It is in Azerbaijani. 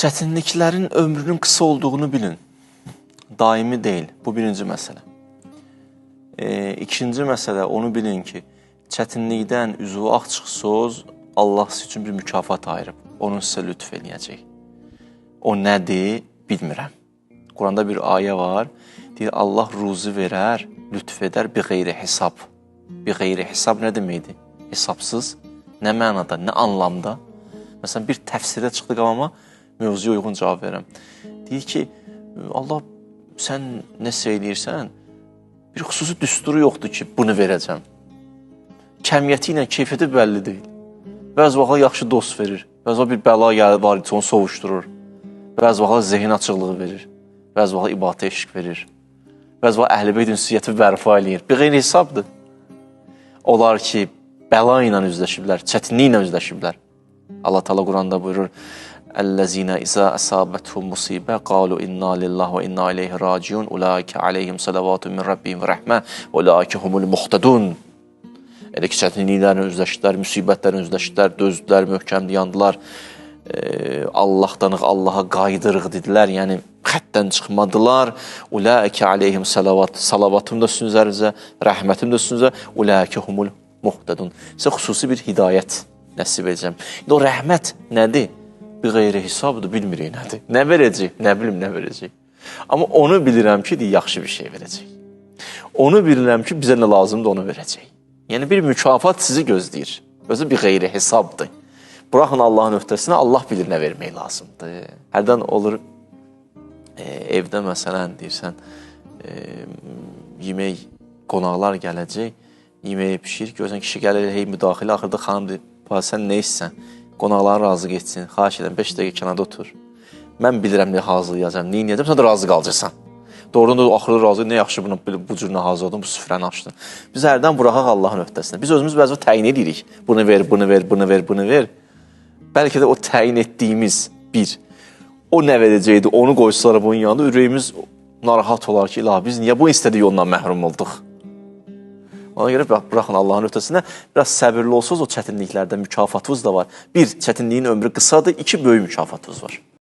Çətinliklərin ömrünün qısa olduğunu bilin. Daimi deyil. Bu birinci məsələ. İkinci məsələ, onu bilin ki, çətinlikdən üzvü ağ çıxsınız, Allah sizin üçün bir mükafat ayırıb. Onun sizə lütf eləyəcək. O nədir? Bilmirəm. Quranda bir ayə var. Deyir, Allah ruzi verər, lütf edər, bir qeyri hesab. Bir qeyri hesab nə deməkdir? Hesabsız. Nə mənada, nə anlamda? Məsələn, bir təfsirə çıxdıq amma mövzuya uyğun cavab verəm. Deyir ki, Allah sən nə söyləyirsən, bir xüsusi düsturu yoxdur ki, bunu verəcəm. Kəmiyyəti ilə keyfiyyəti bəlli deyil. Bəzi vaxtlar yaxşı dost verir. Bəzi vaxtlar bir bəla gəlir var, onu sovuşdurur. Bəzi vaxtlar zehin açıqlığı verir. Bəzi vaxtlar ibadətə eşq verir. Bəzi vaxtlar əhl-i ünsiyyəti bərpa eləyir. Bir qeyri hesabdır. Onlar ki, bəla ilə üzləşiblər, çətinlik ilə üzləşiblər. Allah Teala Quranda buyurur, "Əllezina izə əsabethum musibə qalu inna lillahi və inna ileyhi raciun ulaika aleyhim salavatun min rabbihim və rəhmə və ulaika humul muhtadun." Elə ki, çətinliklərlə üzləşdilər, müsibətlərlə üzləşdilər, dözdülər, möhkəm dayandılar. Allahdanıq, Allaha qaydırıq dedilər, yəni xəttdən çıxmadılar. Ulaika aleyhim salavatun da sizin üzərinizə, rəhmətim də sizin üzərinizə, ulaika humul muhtadun. Sizə xüsusi bir hidayət nəsib edəcəm. İndi o rəhmət nədir? Bir qeyri hesabdır, bilmirik nədir. Nə verəcək? Nə bilim, nə verəcək. Amma onu bilirəm ki, yaxşı bir şey verəcək. Onu bilirəm ki, bizə nə lazımdır, onu verəcək. Yəni, bir mükafat sizi gözləyir. Özü bir qeyri hesabdır. Buraxın Allahın öhdəsinə, Allah bilir nə vermək lazımdır. Hərdən olur, evdə məsələn, deyirsən, yemək, qonaqlar gələcək, yeməyi pişir, görsən kişi gəlir, hey müdaxilə, axırda xanım deyir, sən nə istsən? Qonaqları razı geçsin, xahiş edən 5 dəqiqə kənarda otur. Mən bilirəm nə hazırlayacam, nə inəyəcəm, sən də razı qalacaqsan. Doğrudan da axırda razı, nə yaxşı bu cür nə hazırladın, bu süfrəni açdın. Biz hərdən buraxaq Allahın öhdəsində. Biz özümüz bəzi təyin edirik. Bunu ver, bunu ver, bunu ver, bunu ver. Bəlkə də o təyin etdiyimiz bir, o nə verəcəkdi, onu qoysalar bunun yanında, ürəyimiz narahat olar ki, ilahi, biz niyə bu istədiyi yoldan məhrum olduq? Ona görə buraxın Allahın öhdəsinə, biraz səbirli olsunuz, o çətinliklərdə mükafatınız da var. Bir, çətinliyin ömrü qısadır, iki, böyük mükafatınız var.